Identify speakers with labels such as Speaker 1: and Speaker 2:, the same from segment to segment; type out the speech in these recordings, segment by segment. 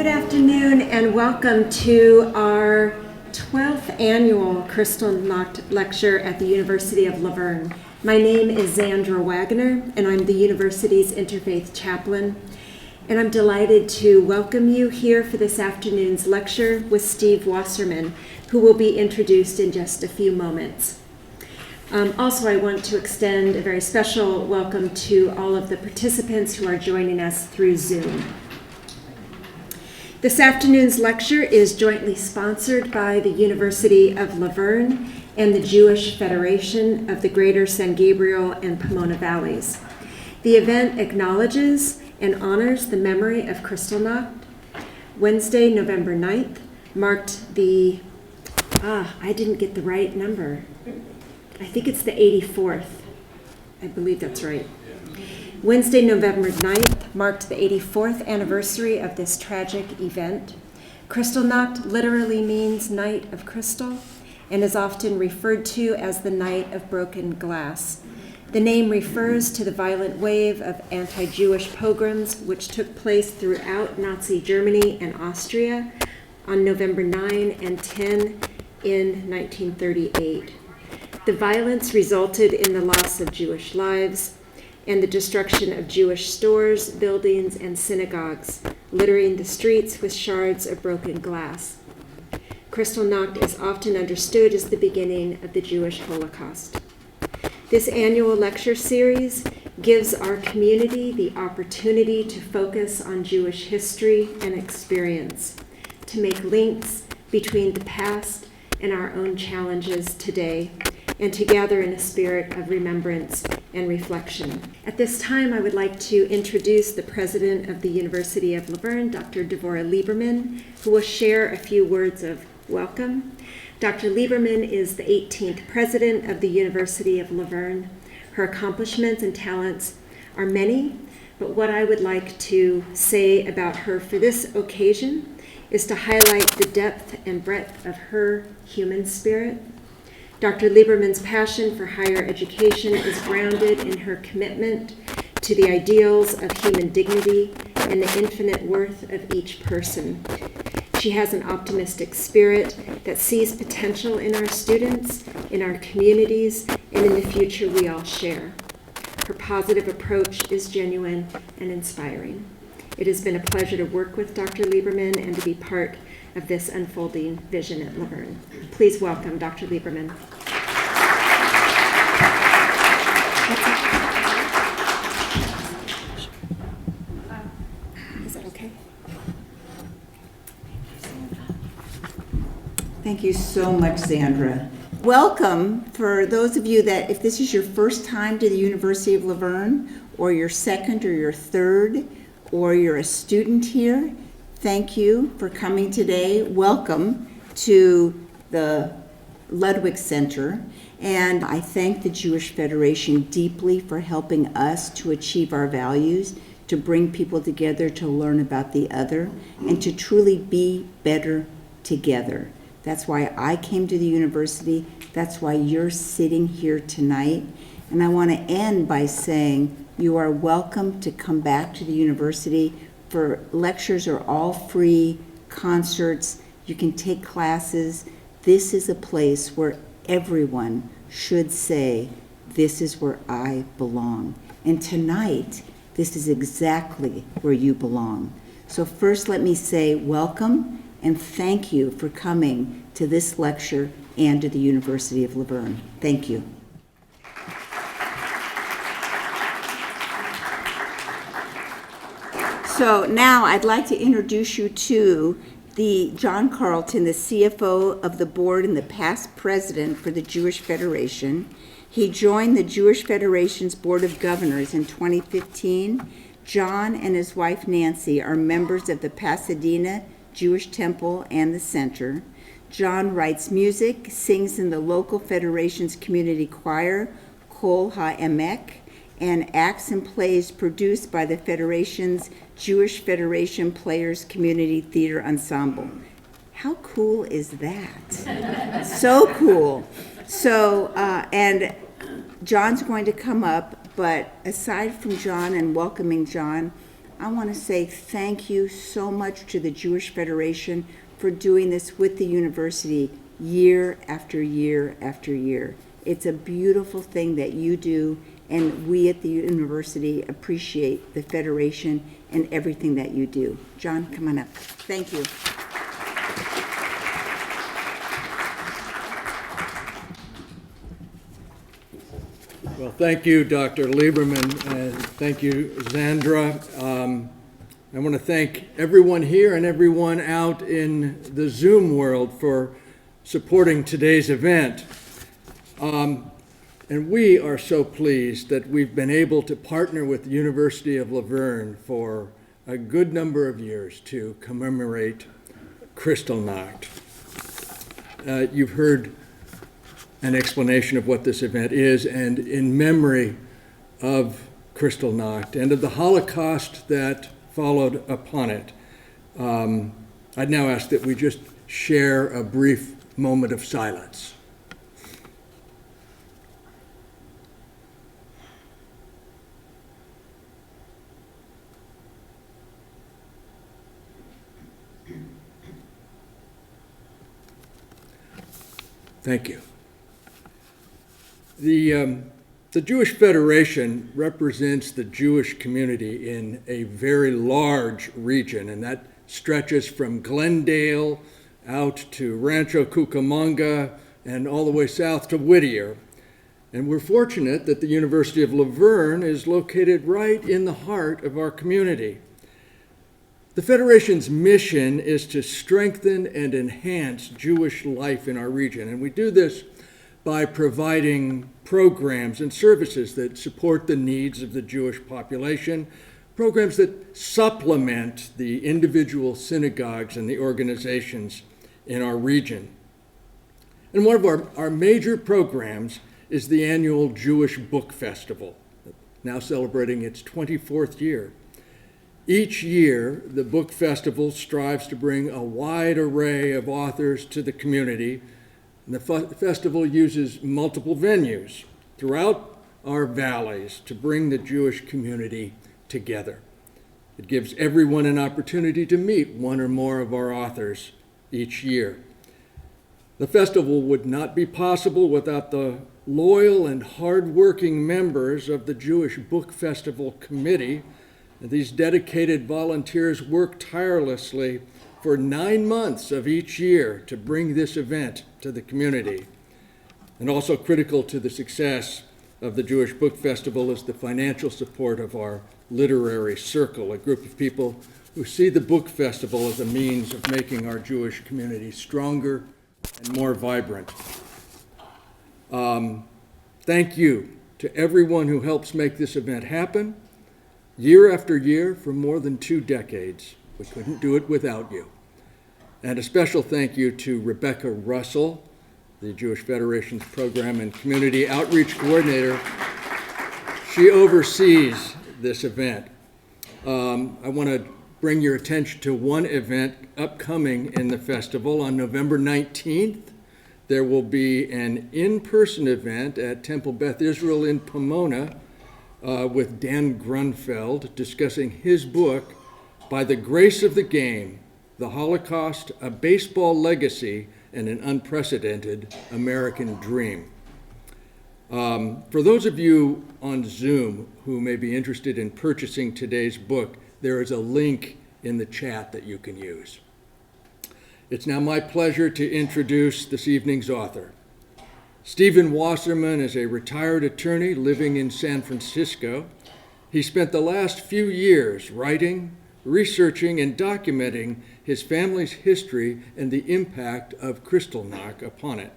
Speaker 1: Good afternoon and welcome to our 12th annual Kristallnacht lecture at the University of La Verne. My name is Xandra Wagner and I'm the university's interfaith chaplain. And I'm delighted to welcome you here for this afternoon's lecture with Steve Wasserman, who will be introduced in just a few moments. Also, I want to extend a very special welcome to all of the participants who are joining us through Zoom. This afternoon's lecture is jointly sponsored by the University of La Verne and the Jewish Federation of the Greater San Gabriel and Pomona Valleys. The event acknowledges and honors the memory of Kristallnacht. Wednesday, November 9th, marked the, I didn't get the right number. I think it's the 84th. I believe that's right. Wednesday, November 9th, marked the 84th anniversary of this tragic event. Kristallnacht literally means night of crystal and is often referred to as the night of broken glass. The name refers to the violent wave of anti-Jewish pogroms which took place throughout Nazi Germany and Austria on November 9 and 10 in 1938. The violence resulted in the loss of Jewish lives and the destruction of Jewish stores, buildings, and synagogues, littering the streets with shards of broken glass. Kristallnacht is often understood as the beginning of the Jewish Holocaust. This annual lecture series gives our community the opportunity to focus on Jewish history and experience, to make links between the past and our own challenges today, and to gather in a spirit of remembrance and reflection. At this time, I would like to introduce the president of the University of La Verne, Dr. Devorah Lieberman, who will share a few words of welcome. Dr. Lieberman is the 18th president of the University of La Verne. Her accomplishments and talents are many, but what I would like to say about her for this occasion is to highlight the depth and breadth of her human spirit. Dr. Lieberman's passion for higher education is grounded in her commitment to the ideals of human dignity and the infinite worth of each person. She has an optimistic spirit that sees potential in our students, in our communities, and in the future we all share. Her positive approach is genuine and inspiring. It has been a pleasure to work with Dr. Lieberman and to be part of this unfolding vision at La Verne. Please welcome Dr. Lieberman. Is that okay?
Speaker 2: Thank you so much, Sandra. Welcome for those of you that, if this is your first time to the University of La Verne, or your second or your third, or you're a student here, thank you for coming today. Welcome to the Ludwig Center. And I thank the Jewish Federation deeply for helping us to achieve our values, to bring people together to learn about the other, and to truly be better together. That's why I came to the university. That's why you're sitting here tonight. And I want to end by saying you are welcome to come back to the university. For lectures are all free, concerts, you can take classes. This is a place where everyone should say, this is where I belong. And tonight, this is exactly where you belong. So first let me say welcome and thank you for coming to this lecture and to the University of La Verne. Thank you. So now I'd like to introduce you to John Carlton, the CFO of the board and the past president for the Jewish Federation. He joined the Jewish Federation's Board of Governors in 2015. John and his wife Nancy are members of the Pasadena Jewish Temple and the Center. John writes music, sings in the local Federation's community choir, Kol HaEmek, and acts and plays produced by the Federation's Jewish Federation Players Community Theater Ensemble. How cool is that? So cool. So, and John's going to come up, but aside from John and welcoming John, I want to say thank you so much to the Jewish Federation for doing this with the university year after year after year. It's a beautiful thing that you do, and we at the university appreciate the Federation and everything that you do. John, come on up. Thank you.
Speaker 3: Well, thank you, Dr. Lieberman, and thank you, Zandra. I want to thank everyone here and everyone out in the Zoom world for supporting today's event. And we are so pleased that we've been able to partner with the University of La Verne for a good number of years to commemorate Kristallnacht. You've heard an explanation of what this event is, and in memory of Kristallnacht and of the Holocaust that followed upon it, I'd now ask that we just share a brief moment of silence. Thank you. The Jewish Federation represents the Jewish community in a very large region, and that stretches from Glendale out to Rancho Cucamonga and all the way south to Whittier. And we're fortunate that the University of La Verne is located right in the heart of our community. The Federation's mission is to strengthen and enhance Jewish life in our region, and we do this by providing programs and services that support the needs of the Jewish population, programs that supplement the individual synagogues and the organizations in our region. And one of our major programs is the annual Jewish Book Festival, now celebrating its 24th year. Each year, the Book Festival strives to bring a wide array of authors to the community. And the festival uses multiple venues throughout our valleys to bring the Jewish community together. It gives everyone an opportunity to meet one or more of our authors each year. The festival would not be possible without the loyal and hardworking members of the Jewish Book Festival Committee. These dedicated volunteers work tirelessly for 9 months of each year to bring this event to the community. And also critical to the success of the Jewish Book Festival is the financial support of our literary circle, a group of people who see the Book Festival as a means of making our Jewish community stronger and more vibrant. Thank you to everyone who helps make this event happen, year after year for more than 2 decades. We couldn't do it without you. And a special thank you to Rebecca Russell, the Jewish Federation's Program and Community Outreach Coordinator. She oversees this event. I want to bring your attention to one event upcoming in the festival. On November 19th, there will be an in-person event at Temple Beth Israel in Pomona with Dan Grunfeld discussing his book, By the Grace of the Game, The Holocaust, A Baseball Legacy, and an Unprecedented American Dream. For those of you on Zoom who may be interested in purchasing today's book, there is a link in the chat that you can use. It's now my pleasure to introduce this evening's author. Steven Wasserman is a retired attorney living in San Francisco. He spent the last few years writing, researching, and documenting his family's history and the impact of Kristallnacht upon it.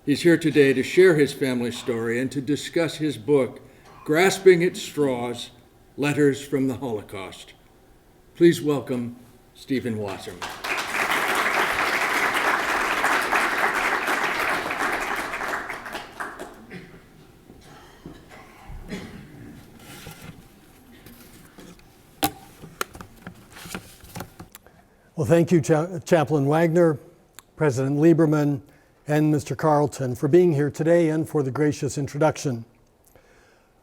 Speaker 3: He's here today to share his family story and to discuss his book, Grasping at Straws, Letters from the Holocaust. Please welcome Steven Wasserman.
Speaker 4: Well, thank you, Chaplain Wagner, President Lieberman, and Mr. Carlton for being here today and for the gracious introduction.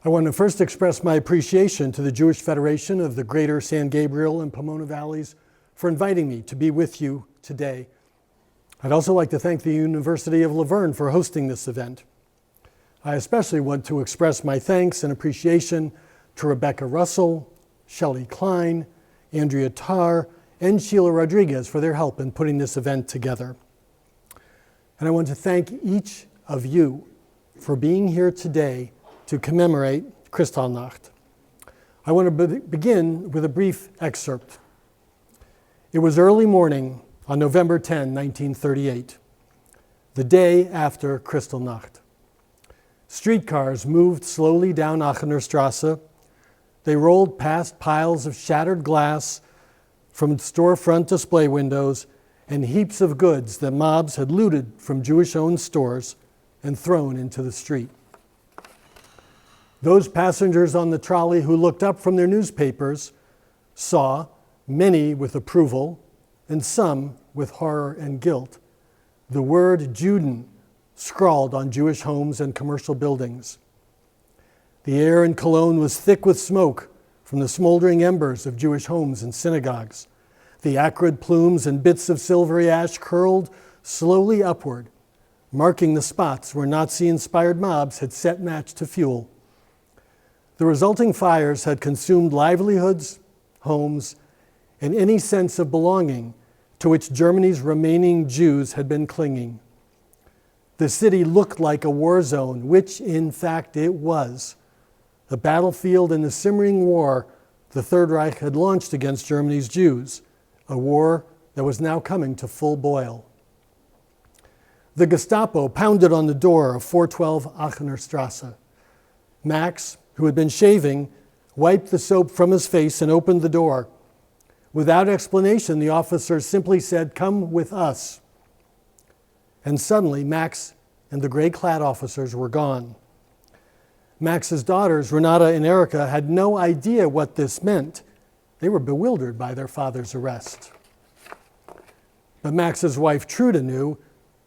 Speaker 4: I want to first express my appreciation to the Jewish Federation of the Greater San Gabriel and Pomona Valleys for inviting me to be with you today. I'd also like to thank the University of La Verne for hosting this event. I especially want to express my thanks and appreciation to Rebecca Russell, Shelley Klein, Andrea Tarr, and Sheila Rodriguez for their help in putting this event together. And I want to thank each of you for being here today to commemorate Kristallnacht. I want to begin with a brief excerpt. It was early morning on November 10, 1938, the day after Kristallnacht. Streetcars moved slowly down Aachener Strasse. They rolled past piles of shattered glass from storefront display windows and heaps of goods that mobs had looted from Jewish-owned stores and thrown into the street. Those passengers on the trolley who looked up from their newspapers saw, many with approval and some with horror and guilt, the word Juden scrawled on Jewish homes and commercial buildings. The air in Cologne was thick with smoke from the smoldering embers of Jewish homes and synagogues. The acrid plumes and bits of silvery ash curled slowly upward, marking the spots where Nazi-inspired mobs had set match to fuel. The resulting fires had consumed livelihoods, homes, and any sense of belonging to which Germany's remaining Jews had been clinging. The city looked like a war zone, which in fact it was. A battlefield in the simmering war the Third Reich had launched against Germany's Jews, a war that was now coming to full boil. The Gestapo pounded on the door of 412 Aachener Strasse. Max, who had been shaving, wiped the soap from his face and opened the door. Without explanation, the officer simply said, "Come with us." And suddenly, Max and the gray-clad officers were gone. Max's daughters, Renata and Erica, had no idea what this meant. They were bewildered by their father's arrest. But Max's wife, Truda, knew,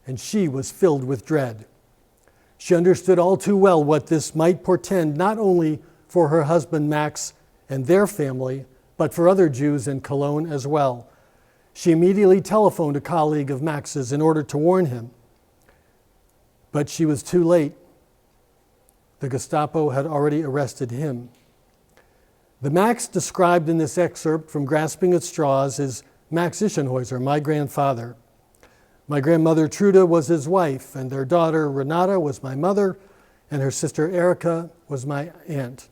Speaker 4: and she was filled with dread. She understood all too well what this might portend, not only for her husband Max and their family, but for other Jews in Cologne as well. She immediately telephoned a colleague of Max's in order to warn him. But she was too late. The Gestapo had already arrested him. The Max described in this excerpt from Grasping at Straws is Max Ischenhäuser, my grandfather. My grandmother Truda was his wife, and their daughter Renata was my mother, and her sister Erica was my aunt.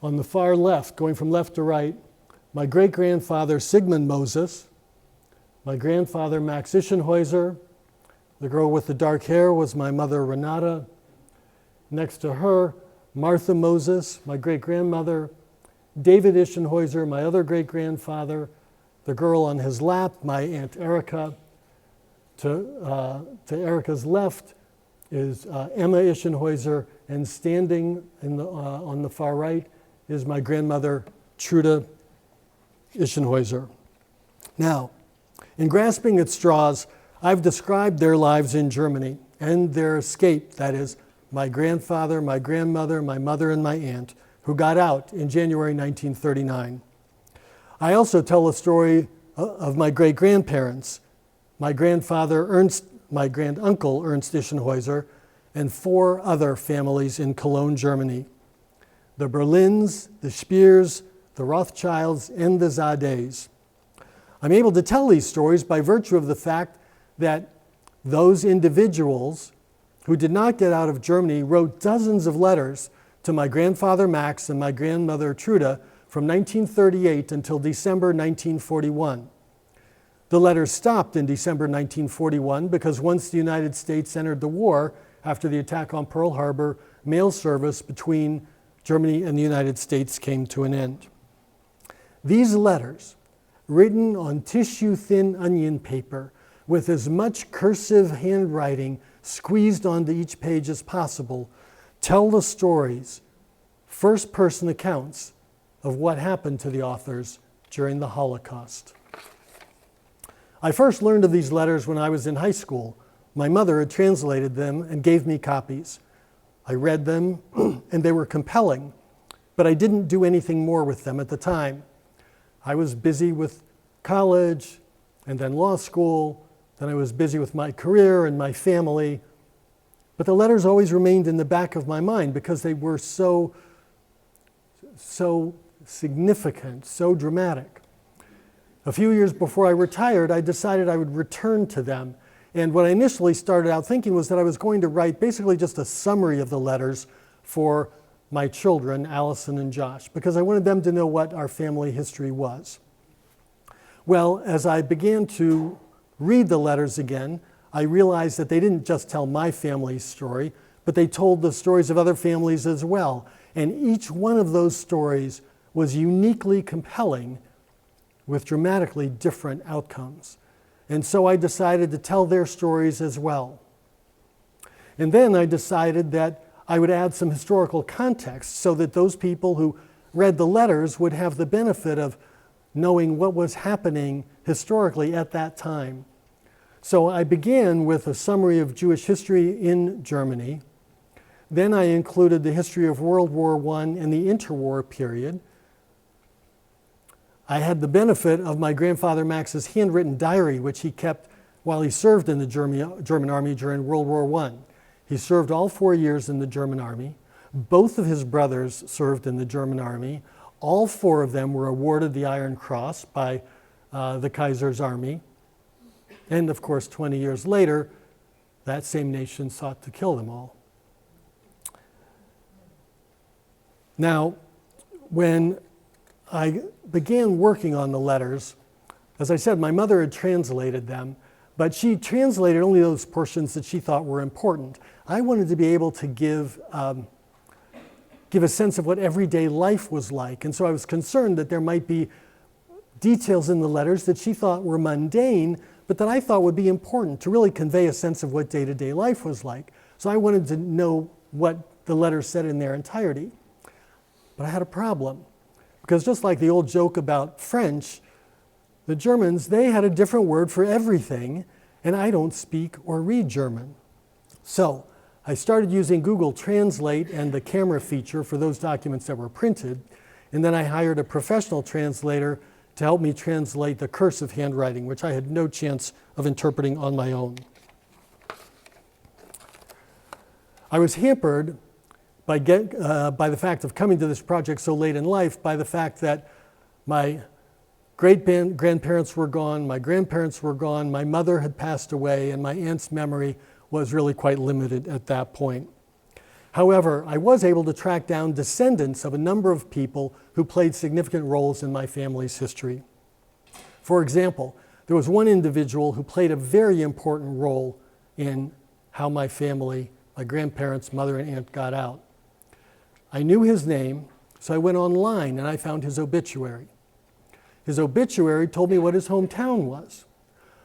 Speaker 4: On the far left, going from left to right, my great-grandfather Sigmund Moses, my grandfather Max Ischenhäuser, the girl with the dark hair was my mother Renata. Next to her, Martha Moses, my great-grandmother, David Ischenhäuser, my other great-grandfather, the girl on his lap, my Aunt Erica. To Erica's left is Emma Ischenhäuser, and standing on the far right is my grandmother, Truda Ischenhäuser. Now, in Grasping at Straws, I've described their lives in Germany and their escape, that is, my grandfather, my grandmother, my mother, and my aunt, who got out in January 1939. I also tell a story of my great-grandparents, my grandfather Ernst, my granduncle Ernst Ischenhäuser, and 4 other families in Cologne, Germany. The Berlins, the Speers, the Rothschilds, and the Zades. I'm able to tell these stories by virtue of the fact that those individuals who did not get out of Germany wrote dozens of letters to my grandfather Max and my grandmother Truda from 1938 until December 1941. The letters stopped in December 1941 because once the United States entered the war after the attack on Pearl Harbor, mail service between Germany and the United States came to an end. These letters, written on tissue-thin onion paper with as much cursive handwriting squeezed onto each page as possible, tell the stories, first-person accounts of what happened to the authors during the Holocaust. I first learned of these letters when I was in high school. My mother had translated them and gave me copies. I read them, and they were compelling, but I didn't do anything more with them at the time. I was busy with college and then law school, then I was busy with my career and my family, but the letters always remained in the back of my mind because they were so significant, so dramatic. A few years before I retired, I decided I would return to them. And what I initially started out thinking was that I was going to write basically just a summary of the letters for my children, Allison and Josh, because I wanted them to know what our family history was. Well, as I began to read the letters again, I realized that they didn't just tell my family's story, but they told the stories of other families as well. And each one of those stories was uniquely compelling with dramatically different outcomes. And so I decided to tell their stories as well. And then I decided that I would add some historical context so that those people who read the letters would have the benefit of knowing what was happening historically at that time. So I began with a summary of Jewish history in Germany. Then I included the history of World War I and the interwar period. I had the benefit of my grandfather Max's handwritten diary, which he kept while he served in the German army during World War I. He served all 4 years in the German army. Both of his brothers served in the German army. All 4 of them were awarded the Iron Cross by the Kaiser's army. And of course, 20 years later, that same nation sought to kill them all. Now, when I began working on the letters, as I said, my mother had translated them, but she translated only those portions that she thought were important. I wanted to be able to give a sense of what everyday life was like, and so I was concerned that there might be details in the letters that she thought were mundane, but that I thought would be important to really convey a sense of what day-to-day life was like. So I wanted to know what the letters said in their entirety. But I had a problem. Because just like the old joke about French, the Germans, they had a different word for everything, and I don't speak or read German. So I started using Google Translate and the camera feature for those documents that were printed, and then I hired a professional translator to help me translate the cursive handwriting, which I had no chance of interpreting on my own. I was hampered by the fact of coming to this project so late in life, by the fact that my great-grandparents were gone, my grandparents were gone, my mother had passed away, and my aunt's memory was really quite limited at that point. However, I was able to track down descendants of a number of people who played significant roles in my family's history. For example, there was one individual who played a very important role in how my family, my grandparents, mother, and aunt got out. I knew his name, so I went online and I found his obituary. His obituary told me what his hometown was.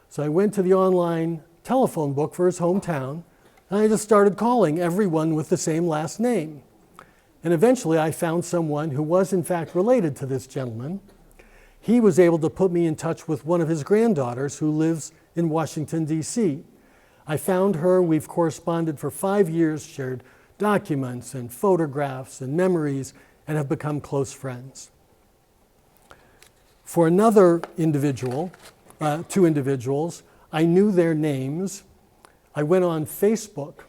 Speaker 4: So I went to the online telephone book for his hometown, and I just started calling everyone with the same last name. And eventually I found someone who was in fact related to this gentleman. He was able to put me in touch with one of his granddaughters who lives in Washington, D.C. I found her, we've corresponded for 5 years, shared documents and photographs and memories, and have become close friends. For another individual, 2 individuals, I knew their names. I went on Facebook,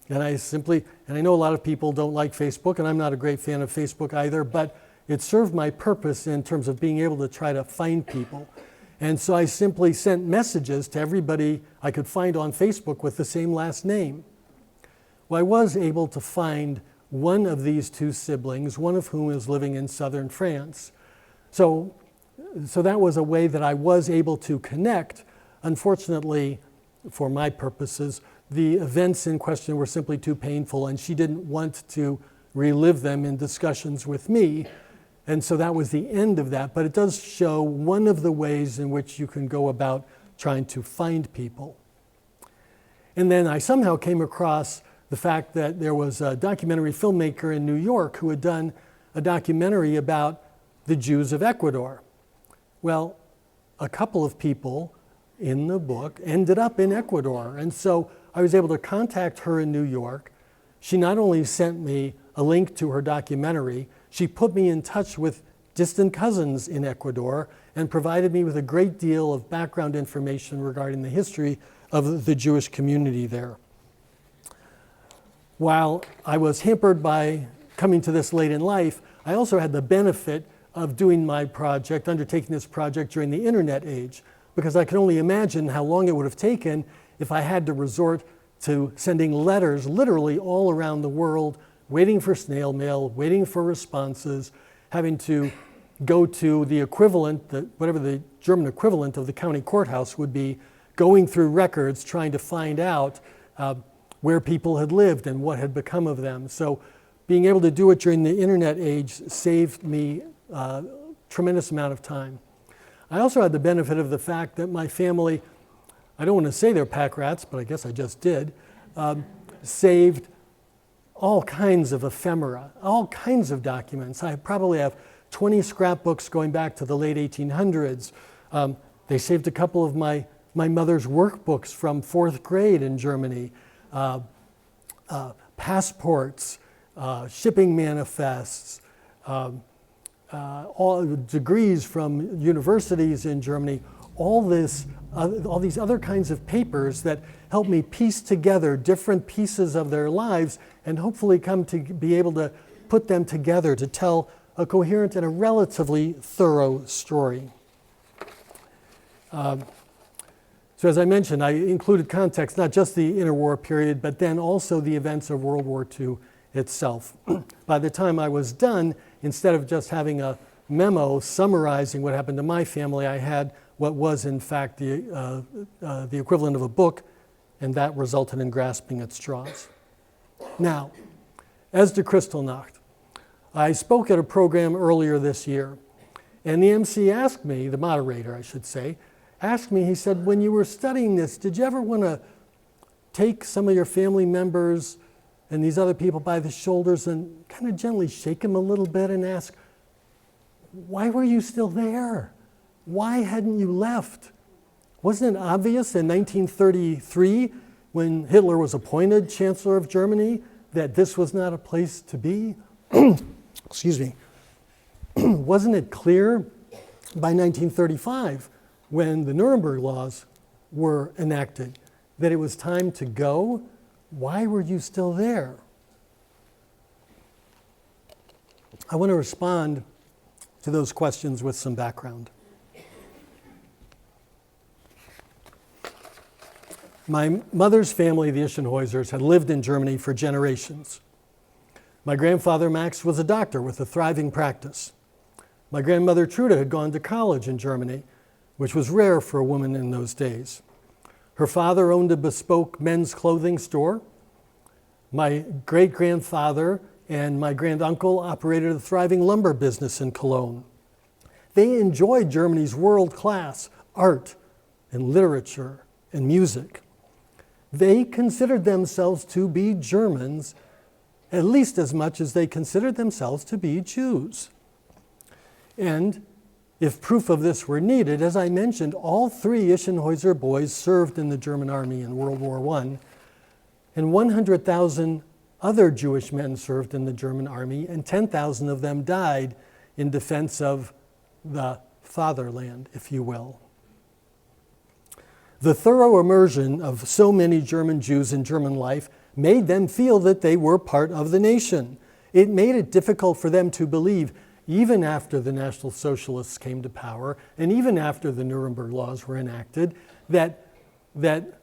Speaker 4: and I know a lot of people don't like Facebook, and I'm not a great fan of Facebook either, but it served my purpose in terms of being able to try to find people. And so I simply sent messages to everybody I could find on Facebook with the same last name. Well, I was able to find one of these 2 siblings, one of whom is living in southern France. So that was a way that I was able to connect. Unfortunately, for my purposes, the events in question were simply too painful, and she didn't want to relive them in discussions with me. And so that was the end of that. But it does show one of the ways in which you can go about trying to find people. And then I somehow came across the fact that there was a documentary filmmaker in New York who had done a documentary about the Jews of Ecuador. Well, a couple of people in the book ended up in Ecuador. And so I was able to contact her in New York, She not only sent me a link to her documentary, she put me in touch with distant cousins in Ecuador and provided me with a great deal of background information regarding the history of the Jewish community there. While I was hampered by coming to this late in life, I also had the benefit of doing my project, undertaking this project during the internet age, because I can only imagine how long it would have taken if I had to resort to sending letters literally all around the world, waiting for snail mail, waiting for responses, having to go to the equivalent, whatever the German equivalent of the county courthouse would be, going through records, trying to find out where people had lived and what had become of them. So being able to do it during the internet age saved me a tremendous amount of time. I also had the benefit of the fact that my family, I don't want to say they're pack rats, but I guess I just did, saved all kinds of ephemera, all kinds of documents. I probably have 20 scrapbooks going back to the late 1800s. They saved a couple of my mother's workbooks from 4th grade in Germany, passports, shipping manifests, all degrees from universities in Germany, all these other kinds of papers that help me piece together different pieces of their lives and hopefully come to be able to put them together to tell a coherent and a relatively thorough story. So as I mentioned, I included context, not just the interwar period, but then also the events of World War II itself. By the time I was done, instead of just having a memo summarizing what happened to my family, I had what was in fact the equivalent of a book, and that resulted in grasping at straws. Now, as to Kristallnacht, I spoke at a program earlier this year, and the MC asked me, the moderator I should say, asked me, he said, when you were studying this, did you ever want to take some of your family members and these other people by the shoulders and kind of gently shake them a little bit and ask, why were you still there? Why hadn't you left? Wasn't it obvious in 1933, when Hitler was appointed Chancellor of Germany, that this was not a place to be? Excuse me. Wasn't it clear by 1935, when the Nuremberg laws were enacted, that it was time to go? Why were you still there? I want to respond to those questions with some background. My mother's family, the Ischenhäusers, had lived in Germany for generations. My grandfather, Max, was a doctor with a thriving practice. My grandmother, Trude, had gone to college in Germany, which was rare for a woman in those days. Her father owned a bespoke men's clothing store. My great-grandfather and my granduncle operated a thriving lumber business in Cologne. They enjoyed Germany's world-class art and literature and music. They considered themselves to be Germans at least as much as they considered themselves to be Jews. And if proof of this were needed, as I mentioned, all three Ischenhäuser boys served in the German army in World War I, and 100,000 other Jewish men served in the German army, and 10,000 of them died in defense of the fatherland, if you will. The thorough immersion of so many German Jews in German life made them feel that they were part of the nation. It made it difficult for them to believe, even after the National Socialists came to power, and even after the Nuremberg laws were enacted, that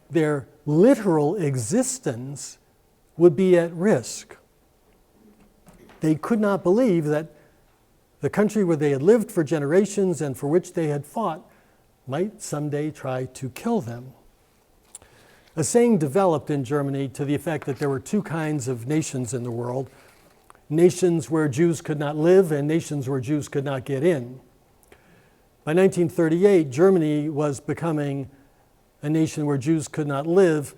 Speaker 4: their literal existence would be at risk. They could not believe that the country where they had lived for generations and for which they had fought might someday try to kill them. A saying developed in Germany to the effect that there were two kinds of nations in the world: nations where Jews could not live and nations where Jews could not get in. By 1938, Germany was becoming a nation where Jews could not live,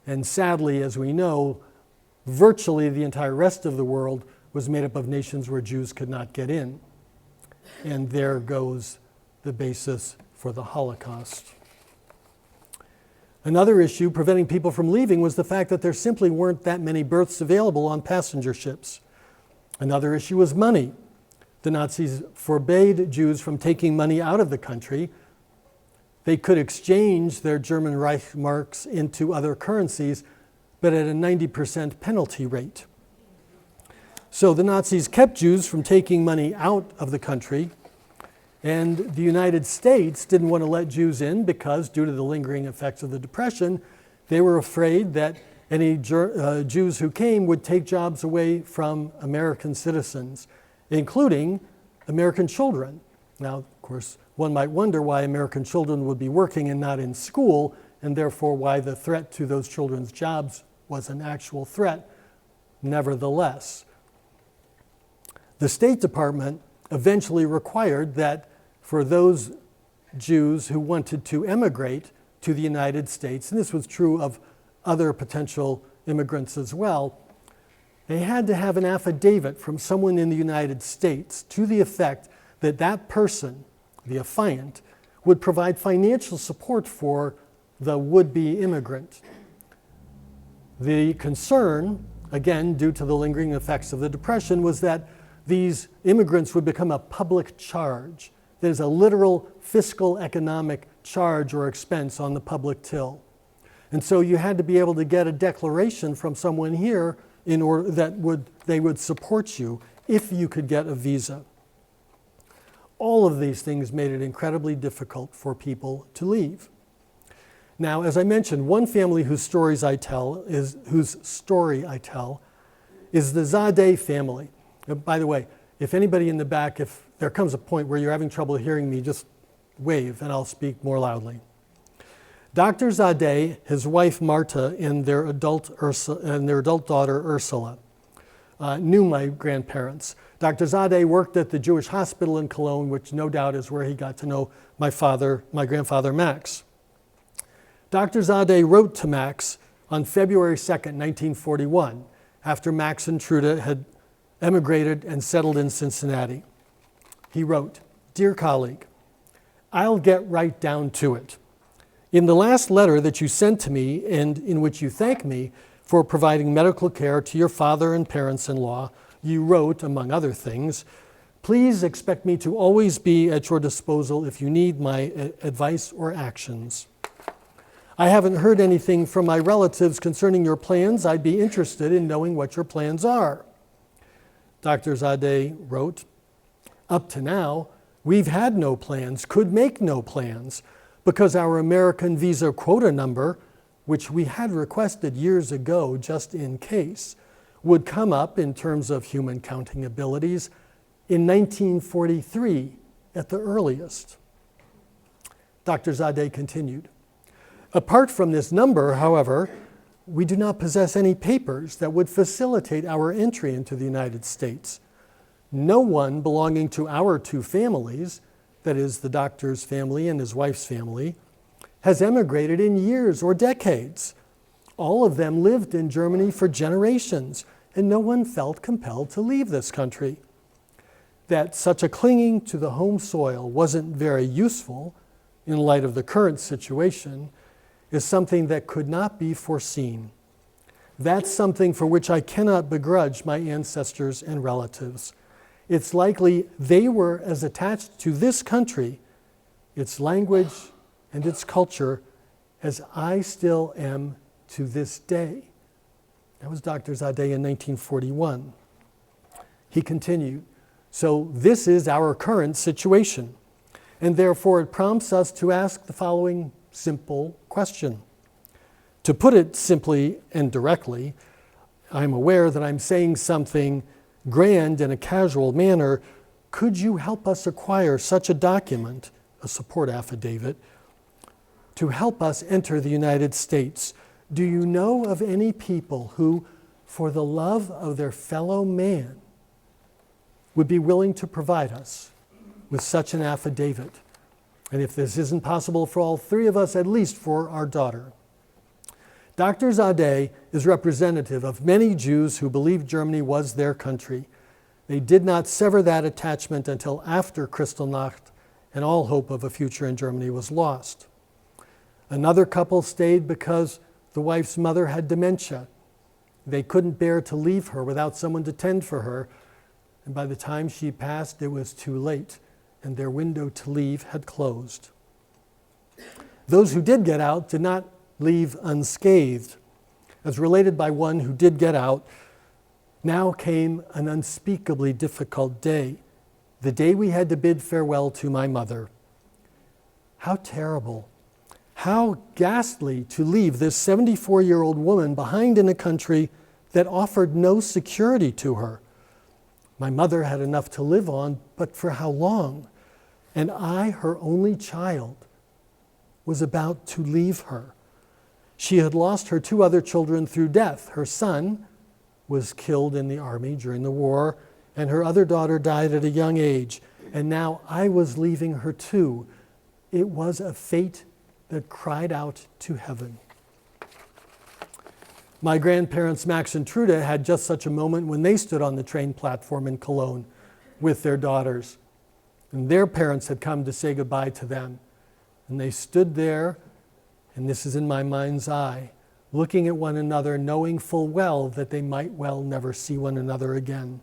Speaker 4: and sadly, as we know, virtually the entire rest of the world was made up of nations where Jews could not get in. And there goes the basis for the Holocaust. Another issue preventing people from leaving was the fact that there simply weren't that many berths available on passenger ships. Another issue was money. The Nazis forbade Jews from taking money out of the country. They could exchange their German Reichsmarks into other currencies, but at a 90% penalty rate. So the Nazis kept Jews from taking money out of the country, and the United States didn't want to let Jews in because, due to the lingering effects of the Depression, they were afraid that any Jews who came would take jobs away from American citizens, including American children. Now, of course, one might wonder why American children would be working and not in school, and therefore why the threat to those children's jobs was an actual threat. Nevertheless, the State Department eventually required that for those Jews who wanted to emigrate to the United States, and this was true of other potential immigrants as well, they had to have an affidavit from someone in the United States to the effect that that person, the affiant, would provide financial support for the would-be immigrant. The concern, again, due to the lingering effects of the Depression, was that these immigrants would become a public charge. There's a literal fiscal economic charge or expense on the public till. And so you had to be able to get a declaration from someone here in order that they would support you if you could get a visa. All of these things made it incredibly difficult for people to leave. Now, as I mentioned, one family whose story I tell is the Zadeh family. By the way, if anybody in the back, if there comes a point where you're having trouble hearing me, just wave and I'll speak more loudly. Dr. Zadeh, his wife Marta, and their adult daughter Ursula knew my grandparents. Dr. Zadeh worked at the Jewish hospital in Cologne, which no doubt is where he got to know my grandfather Max. Dr. Zadeh wrote to Max on February 2nd, 1941, after Max and Trude had emigrated and settled in Cincinnati. He wrote, "Dear colleague, I'll get right down to it. In the last letter that you sent to me and in which you thank me for providing medical care to your father and parents-in-law, you wrote, among other things, please expect me to always be at your disposal if you need my advice or actions. I haven't heard anything from my relatives concerning your plans. I'd be interested in knowing what your plans are." Dr. Zadeh wrote, "Up to now, we've had no plans, could make no plans, because our American visa quota number, which we had requested years ago just in case, would come up in terms of human counting abilities in 1943 at the earliest." Dr. Zadeh continued, "Apart from this number, however, we do not possess any papers that would facilitate our entry into the United States. No one belonging to our two families, that is, the doctor's family and his wife's family, has emigrated in years or decades. All of them lived in Germany for generations, and no one felt compelled to leave this country. That such a clinging to the home soil wasn't very useful in light of the current situation is something that could not be foreseen. That's something for which I cannot begrudge my ancestors and relatives. It's likely they were as attached to this country, its language, and its culture as I still am to this day." That was Dr. Zadeh in 1941. He continued, "So this is our current situation, and therefore it prompts us to ask the following simple question. To put it simply and directly, I'm aware that I'm saying something grand in a casual manner. Could you help us acquire such a document, a support affidavit, to help us enter the United States? Do you know of any people who, for the love of their fellow man, would be willing to provide us with such an affidavit? And if this isn't possible for all three of us, at least for our daughter." Dr. Zadeh is representative of many Jews who believed Germany was their country. They did not sever that attachment until after Kristallnacht and all hope of a future in Germany was lost. Another couple stayed because the wife's mother had dementia. They couldn't bear to leave her without someone to tend for her, and by the time she passed, it was too late, and their window to leave had closed. Those who did get out did not leave unscathed. As related by one who did get out, now came an unspeakably difficult day, the day we had to bid farewell to my mother. How terrible, how ghastly to leave this 74-year-old woman behind in a country that offered no security to her. My mother had enough to live on, but for how long? And I, her only child, was about to leave her. She had lost her 2 other children through death. Her son was killed in the army during the war, and her other daughter died at a young age. And now I was leaving her too. It was a fate that cried out to heaven. My grandparents, Max and Trude, had just such a moment when they stood on the train platform in Cologne with their daughters. And their parents had come to say goodbye to them. And they stood there, and this is in my mind's eye, looking at one another, knowing full well that they might well never see one another again.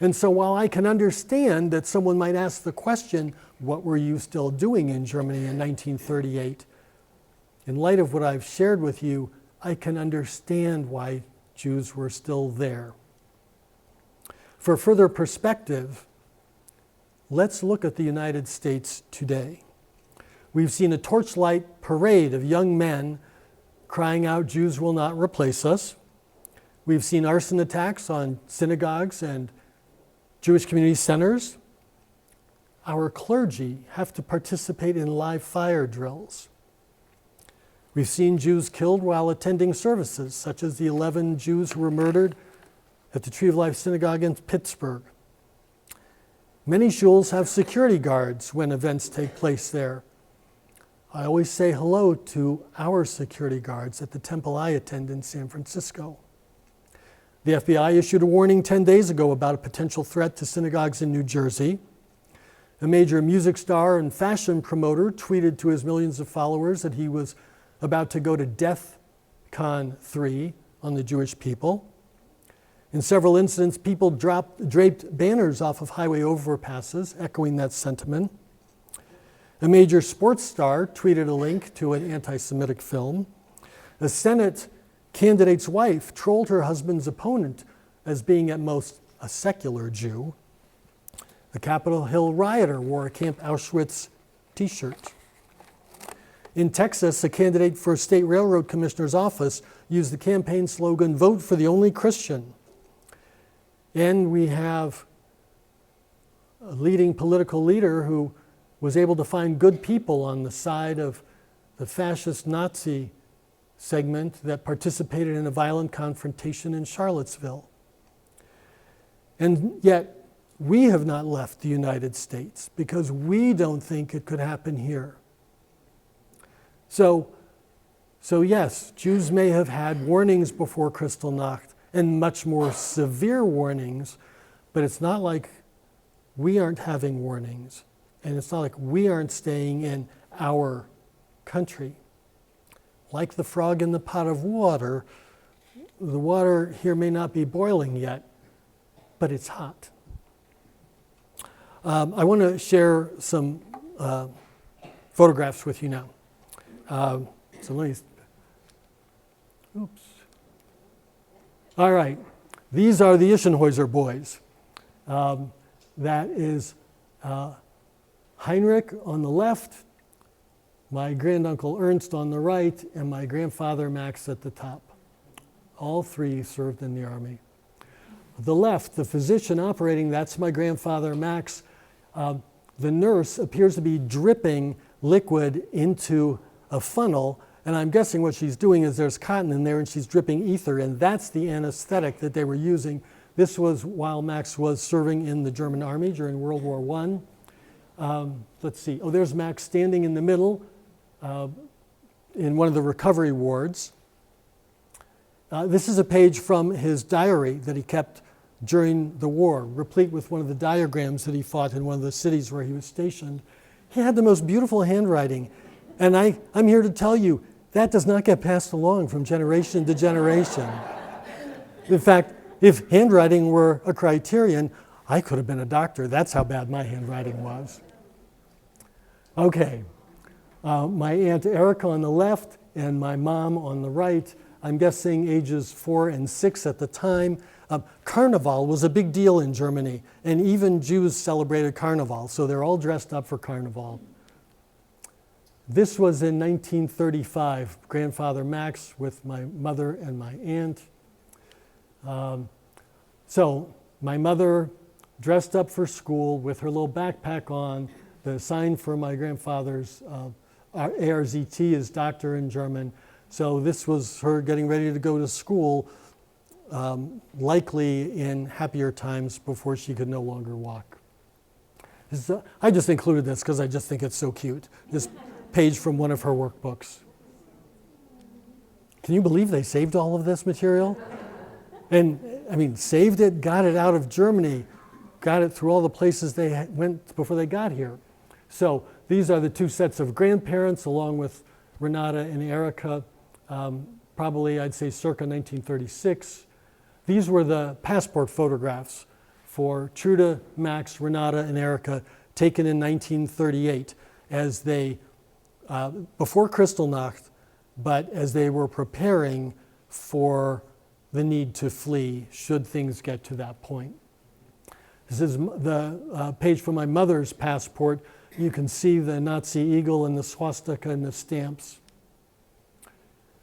Speaker 4: And so while I can understand that someone might ask the question, what were you still doing in Germany in 1938? In light of what I've shared with you, I can understand why Jews were still there. For further perspective, let's look at the United States today. We've seen a torchlight parade of young men crying out, "Jews will not replace us." We've seen arson attacks on synagogues and Jewish community centers. Our clergy have to participate in live fire drills. We've seen Jews killed while attending services, such as the 11 Jews who were murdered at the Tree of Life Synagogue in Pittsburgh. Many shuls have security guards when events take place there. I always say hello to our security guards at the temple I attend in San Francisco. The FBI issued a warning 10 days ago about a potential threat to synagogues in New Jersey. A major music star and fashion promoter tweeted to his millions of followers that he was about to go to DEFCON 3 on the Jewish people. In several incidents, people draped banners off of highway overpasses, echoing that sentiment. A major sports star tweeted a link to an anti-Semitic film. A Senate candidate's wife trolled her husband's opponent as being at most a secular Jew. A Capitol Hill rioter wore a Camp Auschwitz t-shirt. In Texas, a candidate for a state railroad commissioner's office used the campaign slogan, "Vote for the only Christian." And we have a leading political leader who was able to find good people on the side of the fascist Nazi segment that participated in a violent confrontation in Charlottesville. And yet, we have not left the United States because we don't think it could happen here. So yes, Jews may have had warnings before Kristallnacht and much more severe warnings, but it's not like we aren't having warnings, and it's not like we aren't staying in our country. Like the frog in the pot of water, the water here may not be boiling yet, but it's hot. I want to share some photographs with you now. So let me, oops. All right, these are the Ischenhäuser boys. That is Heinrich on the left, my granduncle Ernst on the right, and my grandfather Max at the top. All 3 served in the army. The left, the physician operating, that's my grandfather Max. The nurse appears to be dripping liquid into a funnel, and I'm guessing what she's doing is there's cotton in there and she's dripping ether, and that's the anesthetic that they were using. This was while Max was serving in the German army during World War I. Let's see, there's Max standing in the middle in one of the recovery wards. This is a page from his diary that he kept during the war, replete with one of the diagrams that he fought in one of the cities where he was stationed. He had the most beautiful handwriting. And I'm here to tell you, that does not get passed along from generation to generation. In fact, if handwriting were a criterion, I could have been a doctor. That's how bad my handwriting was. Okay, my Aunt Erica on the left and my mom on the right, I'm guessing ages 4 and 6 at the time. Carnival was a big deal in Germany, and even Jews celebrated Carnival, so they're all dressed up for Carnival. This was in 1935, grandfather Max with my mother and my aunt. So my mother dressed up for school with her little backpack on. The sign for my grandfather's ARZT is doctor in German. So this was her getting ready to go to school, likely in happier times before she could no longer walk. I just included this because I just think it's so cute. This page from one of her workbooks. Can you believe they saved all of this material? And I mean, saved it, got it out of Germany, got it through all the places they went before they got here. So these are the two sets of grandparents along with Renata and Erica, probably I'd say circa 1936. These were the passport photographs for Trude, Max, Renata, and Erica taken in 1938 as they, before Kristallnacht, but as they were preparing for the need to flee should things get to that point. This is the page from my mother's passport. You can see the Nazi eagle and the swastika and the stamps.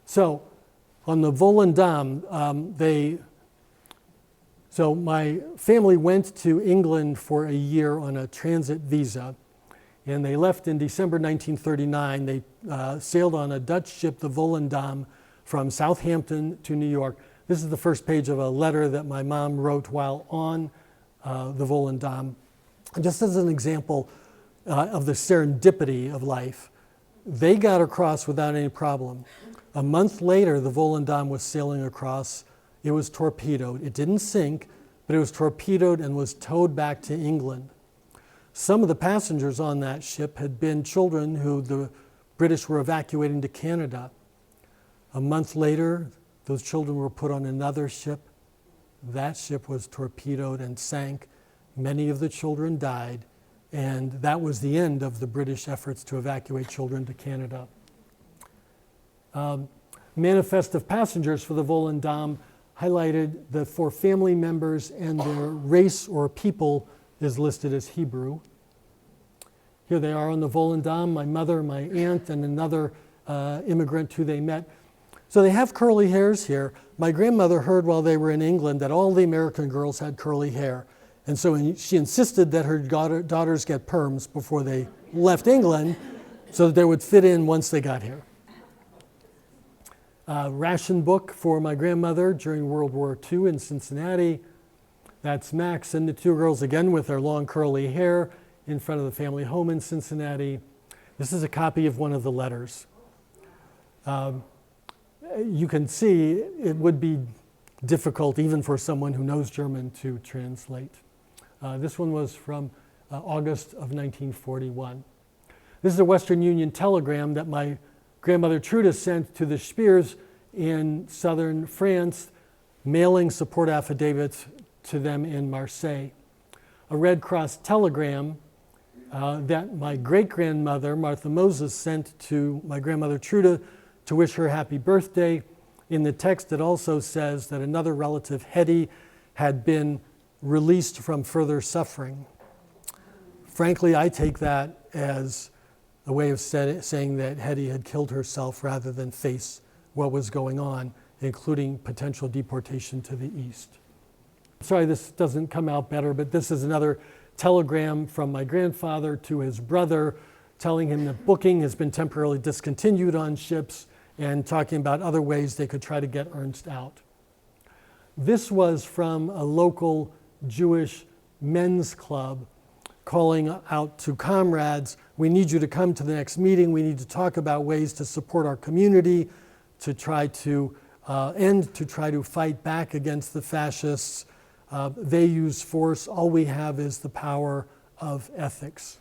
Speaker 4: So on the Volendam, so my family went to England for a year on a transit visa, and they left in December 1939. They sailed on a Dutch ship, the Volendam, from Southampton to New York. This is the first page of a letter that my mom wrote while on the Volendam. Just as an example of the serendipity of life, they got across without any problem. A month later, the Volendam was sailing across. It was torpedoed. It didn't sink, but it was torpedoed and was towed back to England. Some of the passengers on that ship had been children who the British were evacuating to Canada. A month later, those children were put on another ship. That ship was torpedoed and sank. Many of the children died, and that was the end of the British efforts to evacuate children to Canada. Manifest of passengers for the Volendam highlighted that for family members and their race or people is listed as Hebrew. Here they are on the Volendam, my mother, my aunt, and another immigrant who they met. So they have curly hairs here. My grandmother heard while they were in England that all the American girls had curly hair. And so she insisted that her daughters get perms before they left England so that they would fit in once they got here. Ration book for my grandmother during World War II in Cincinnati. That's Max and the two girls again with their long curly hair in front of the family home in Cincinnati. This is a copy of one of the letters. You can see it would be difficult even for someone who knows German to translate. This one was from August of 1941. This is a Western Union telegram that my grandmother Trude sent to the Spears in southern France, mailing support affidavits to them in Marseille. A Red Cross telegram that my great-grandmother, Martha Moses, sent to my grandmother Trude to wish her happy birthday. In the text, it also says that another relative, Hetty, had been released from further suffering. Frankly, I take that as a way of saying that Hetty had killed herself rather than face what was going on, including potential deportation to the east. Sorry, this doesn't come out better, but this is another telegram from my grandfather to his brother telling him that booking has been temporarily discontinued on ships and talking about other ways they could try to get Ernst out. This was from a local Jewish men's club calling out to comrades, we need you to come to the next meeting, we need to talk about ways to support our community, to try to try to fight back against the fascists. They use force, all we have is the power of ethics.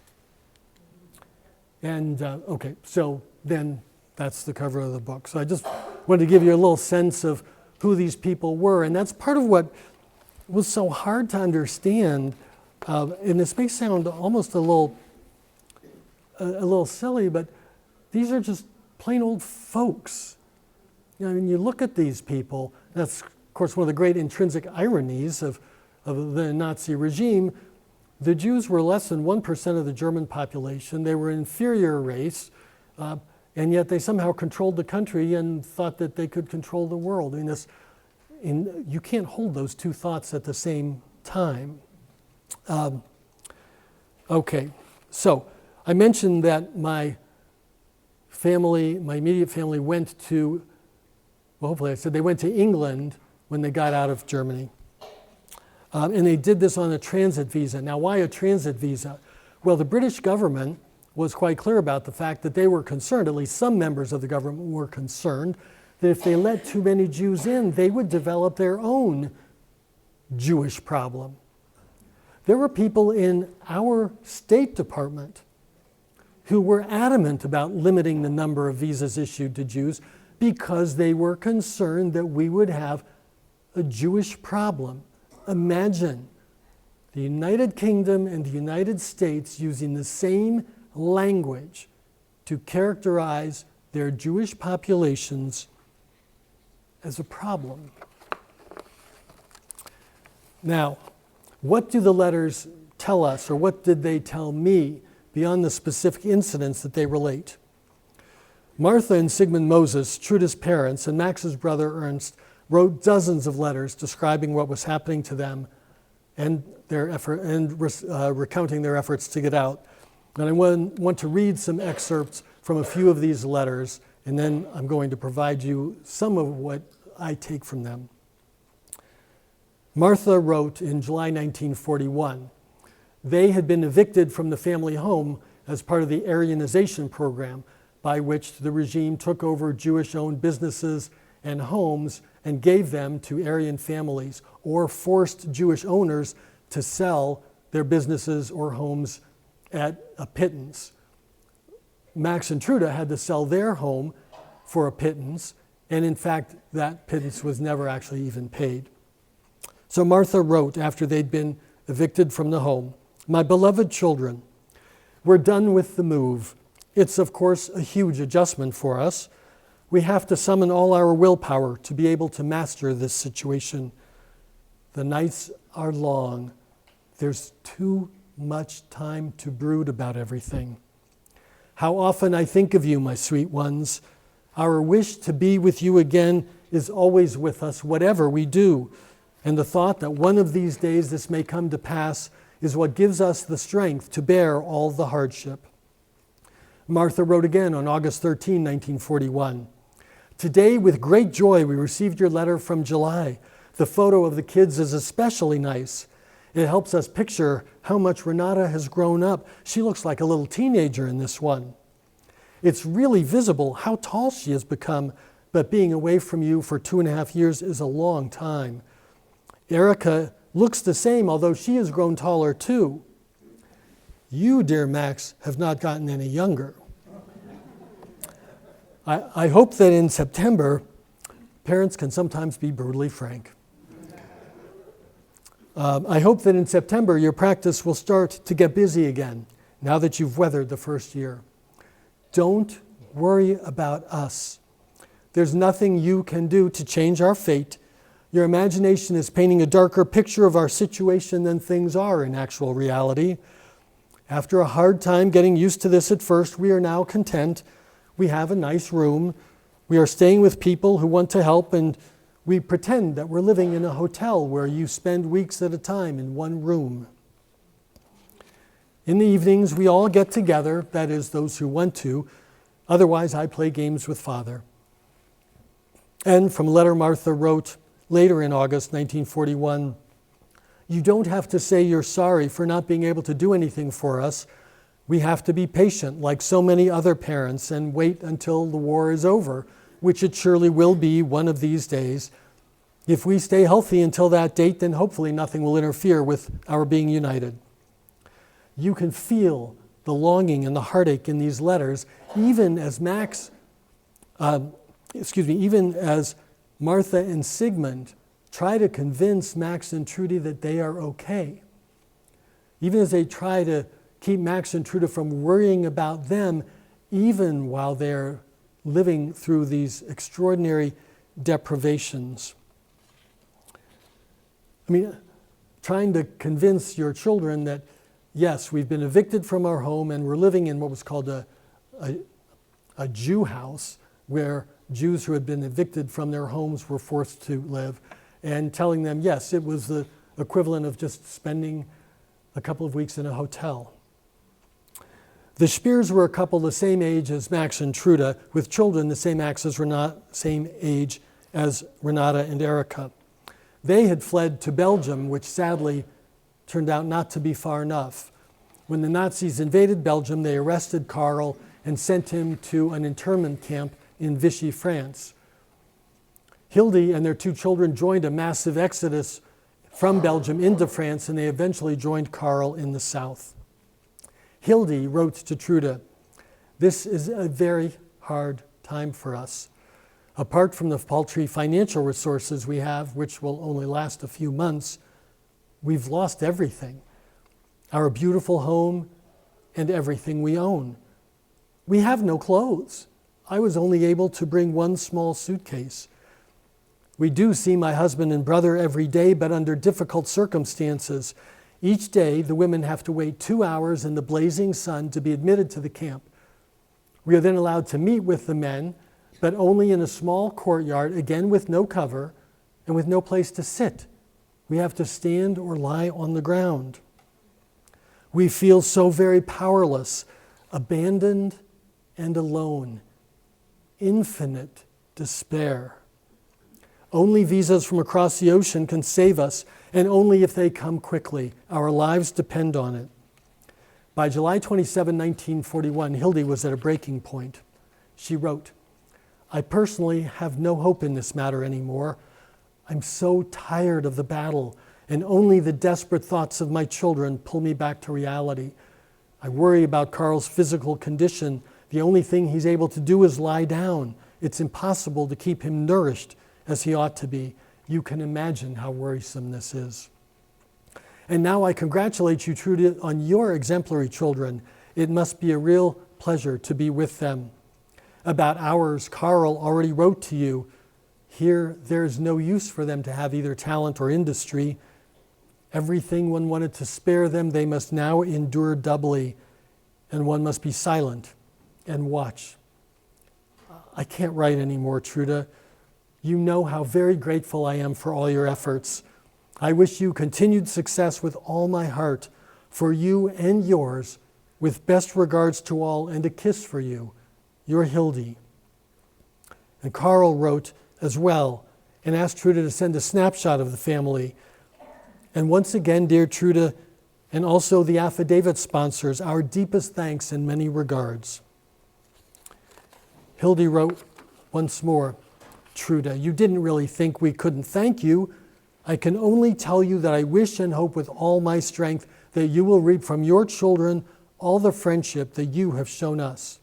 Speaker 4: And okay, so then that's the cover of the book. So I just wanted to give you a little sense of who these people were. And that's part of what was so hard to understand. And this may sound almost a little silly, but these are just plain old folks. You know, I mean, you look at these people, that's of course one of the great intrinsic ironies of the Nazi regime. The Jews were less than 1% of the German population. They were an inferior race, and yet they somehow controlled the country and thought that they could control the world. I mean, you can't hold those two thoughts at the same time. Okay, so I mentioned that my immediate family went to, well, hopefully I said they went to England when they got out of Germany. And they did this on a transit visa. Now, why a transit visa? Well, the British government was quite clear about the fact that they were concerned, at least some members of the government were concerned, that if they let too many Jews in, they would develop their own Jewish problem. There were people in our State Department who were adamant about limiting the number of visas issued to Jews because they were concerned that we would have a Jewish problem. Imagine the United Kingdom and the United States using the same language to characterize their Jewish populations as a problem. Now, what do the letters tell us, or what did they tell me beyond the specific incidents that they relate? Martha and Sigmund Moses, Truda's parents, and Max's brother Ernst wrote dozens of letters describing what was happening to them and recounting their efforts to get out. And I want to read some excerpts from a few of these letters, and then I'm going to provide you some of what I take from them. Martha wrote in July 1941. They had been evicted from the family home as part of the Aryanization program, by which the regime took over Jewish-owned businesses and homes and gave them to Aryan families, or forced Jewish owners to sell their businesses or homes at a pittance. Max and Truda had to sell their home for a pittance, and in fact, that pittance was never actually even paid. So Martha wrote after they'd been evicted from the home, "My beloved children, we're done with the move. It's, of course, a huge adjustment for us. We have to summon all our willpower to be able to master this situation. The nights are long. There's too much time to brood about everything. How often I think of you, my sweet ones. Our wish to be with you again is always with us, whatever we do. And the thought that one of these days this may come to pass is what gives us the strength to bear all the hardship." Martha wrote again on August 13, 1941. "Today, with great joy, we received your letter from July. The photo of the kids is especially nice. It helps us picture how much Renata has grown up. She looks like a little teenager in this one. It's really visible how tall she has become, but being away from you for 2.5 years is a long time. Erica looks the same, although she has grown taller too. You, dear Max, have not gotten any younger. I hope that in September, parents can sometimes be brutally frank. I hope that in September your practice will start to get busy again, now that you've weathered the first year. Don't worry about us. There's nothing you can do to change our fate. Your imagination is painting a darker picture of our situation than things are in actual reality. After a hard time getting used to this at first, we are now content. We have a nice room. We are staying with people who want to help, and we pretend that we're living in a hotel where you spend weeks at a time in one room. In the evenings, we all get together, that is, those who want to. Otherwise, I play games with Father." And from a letter Martha wrote later in August 1941, "You don't have to say you're sorry for not being able to do anything for us. We have to be patient, like so many other parents, and wait until the war is over, which it surely will be one of these days. If we stay healthy until that date, then hopefully nothing will interfere with our being united. You can feel the longing and the heartache in these letters, even as even as Martha and Sigmund try to convince Max and Trudy that they are okay. Even as they try to keep Max and Trudy from worrying about them, even while they're living through these extraordinary deprivations. I mean, trying to convince your children that, yes, we've been evicted from our home and we're living in what was called a Jew house, where Jews who had been evicted from their homes were forced to live, and telling them, yes, it was the equivalent of just spending a couple of weeks in a hotel. The Spears were a couple the same age as Max and Truda, with children the same age as Renata and Erica. They had fled to Belgium, which sadly turned out not to be far enough. When the Nazis invaded Belgium, they arrested Karl and sent him to an internment camp in Vichy, France. Hildy and their two children joined a massive exodus from Belgium into France, and they eventually joined Karl in the south. Hildy wrote to Truda, "This is a very hard time for us. Apart from the paltry financial resources we have, which will only last a few months, we've lost everything. Our beautiful home and everything we own. We have no clothes. I was only able to bring one small suitcase. We do see my husband and brother every day, but under difficult circumstances. Each day, the women have to wait 2 hours in the blazing sun to be admitted to the camp. We are then allowed to meet with the men, but only in a small courtyard, again with no cover and with no place to sit. We have to stand or lie on the ground. We feel so very powerless, abandoned and alone. Infinite despair. Only visas from across the ocean can save us, and only if they come quickly. Our lives depend on it." By July 27, 1941, Hildy was at a breaking point. She wrote, "I personally have no hope in this matter anymore. I'm so tired of the battle, and only the desperate thoughts of my children pull me back to reality. I worry about Karl's physical condition. The only thing he's able to do is lie down. It's impossible to keep him nourished as he ought to be. You can imagine how worrisome this is. And now I congratulate you, Trudy, on your exemplary children. It must be a real pleasure to be with them. About ours, Karl already wrote to you. Here, there's no use for them to have either talent or industry. Everything one wanted to spare them, they must now endure doubly, and one must be silent and watch. I can't write anymore, Truda. You know how very grateful I am for all your efforts. I wish you continued success with all my heart, for you and yours, with best regards to all, and a kiss for you, your Hildy." And Karl wrote as well and asked Truda to send a snapshot of the family. And once again, dear Truda, and also the affidavit sponsors, our deepest thanks in many regards. Hildy wrote once more, "Truda, you didn't really think we couldn't thank you. I can only tell you that I wish and hope with all my strength that you will reap from your children all the friendship that you have shown us."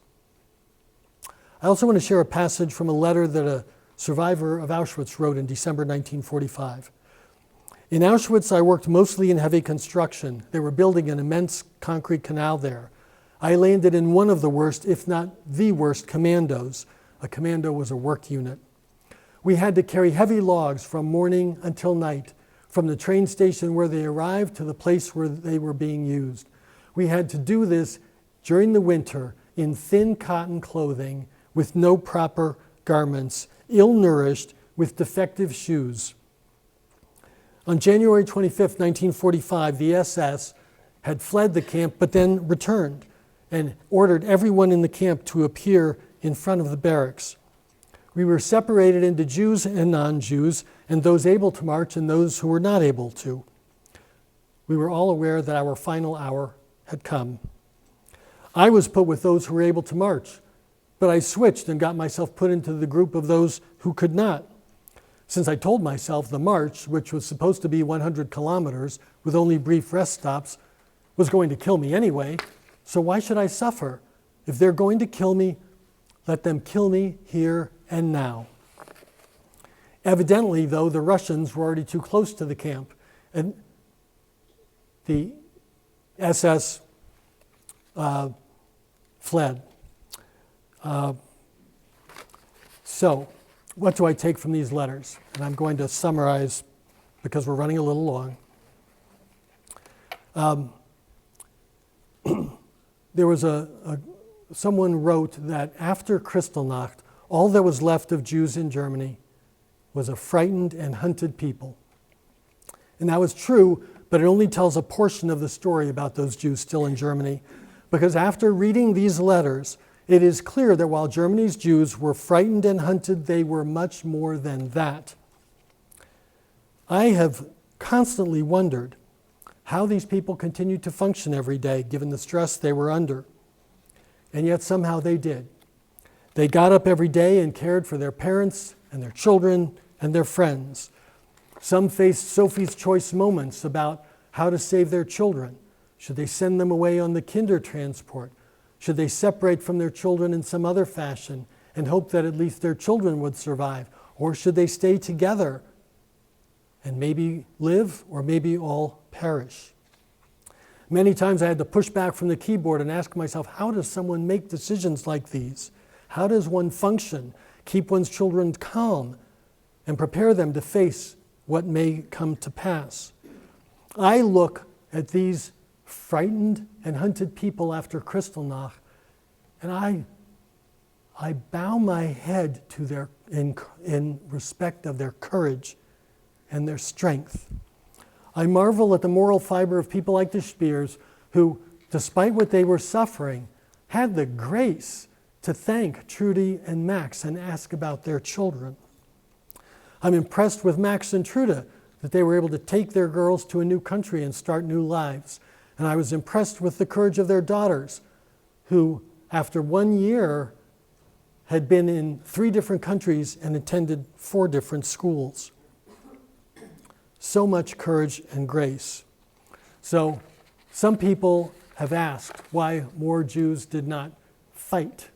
Speaker 4: I also want to share a passage from a letter that a survivor of Auschwitz wrote in December 1945. "In Auschwitz, I worked mostly in heavy construction. They were building an immense concrete canal there. I landed in one of the worst, if not the worst, commandos. A commando was a work unit. We had to carry heavy logs from morning until night, from the train station where they arrived to the place where they were being used. We had to do this during the winter in thin cotton clothing with no proper garments, ill-nourished with defective shoes. On January 25, 1945, the SS had fled the camp but then returned and ordered everyone in the camp to appear in front of the barracks. We were separated into Jews and non-Jews, and those able to march and those who were not able to. We were all aware that our final hour had come. I was put with those who were able to march, but I switched and got myself put into the group of those who could not. Since I told myself the march, which was supposed to be 100 kilometers with only brief rest stops, was going to kill me anyway, So why should I suffer? If they're going to kill me, let them kill me here and now. Evidently, though, the Russians were already too close to the camp, and the SS fled. So, what do I take from these letters? And I'm going to summarize because we're running a little long. There was someone wrote that after Kristallnacht, all that was left of Jews in Germany was a frightened and hunted people. And that was true, but it only tells a portion of the story about those Jews still in Germany. Because after reading these letters, it is clear that while Germany's Jews were frightened and hunted, they were much more than that. I have constantly wondered how these people continued to function every day, given the stress they were under. And yet somehow they did. They got up every day and cared for their parents and their children and their friends. Some faced Sophie's choice moments about how to save their children. Should they send them away on the kinder transport? Should they separate from their children in some other fashion and hope that at least their children would survive? Or should they stay together and maybe live or maybe all perish? Many times I had to push back from the keyboard and ask myself, how does someone make decisions like these? How does one function, keep one's children calm, and prepare them to face what may come to pass? I look at these frightened and hunted people after Kristallnacht, and I bow my head to their in respect of their courage and their strength. I marvel at the moral fiber of people like the Speers who, despite what they were suffering, had the grace to thank Trudy and Max and ask about their children. I'm impressed with Max and Trude that they were able to take their girls to a new country and start new lives. And I was impressed with the courage of their daughters, who, after 1 year, had been in 3 different countries and attended 4 different schools. So much courage and grace. So, some people have asked why more Jews did not fight,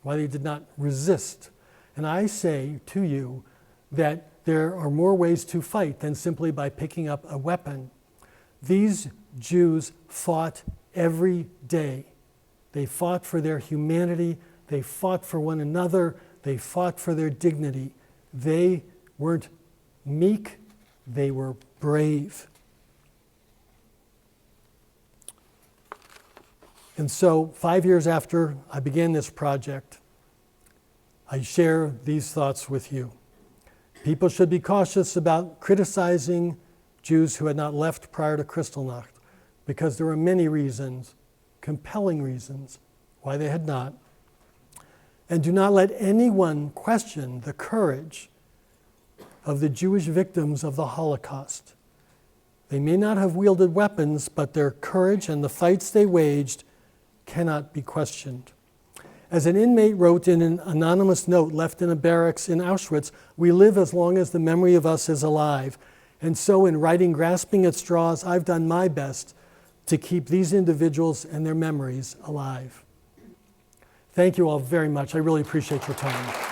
Speaker 4: why they did not resist. And I say to you that there are more ways to fight than simply by picking up a weapon. These Jews fought every day. They fought for their humanity, they fought for one another, they fought for their dignity. They weren't meek, they were brave. And so, 5 years after I began this project, I share these thoughts with you. People should be cautious about criticizing Jews who had not left prior to Kristallnacht, because there were many reasons, compelling reasons, why they had not. And do not let anyone question the courage of the Jewish victims of the Holocaust. They may not have wielded weapons, but their courage and the fights they waged cannot be questioned. As an inmate wrote in an anonymous note left in a barracks in Auschwitz, we live as long as the memory of us is alive. And so in writing Grasping at Straws, I've done my best to keep these individuals and their memories alive. Thank you all very much. I really appreciate your time.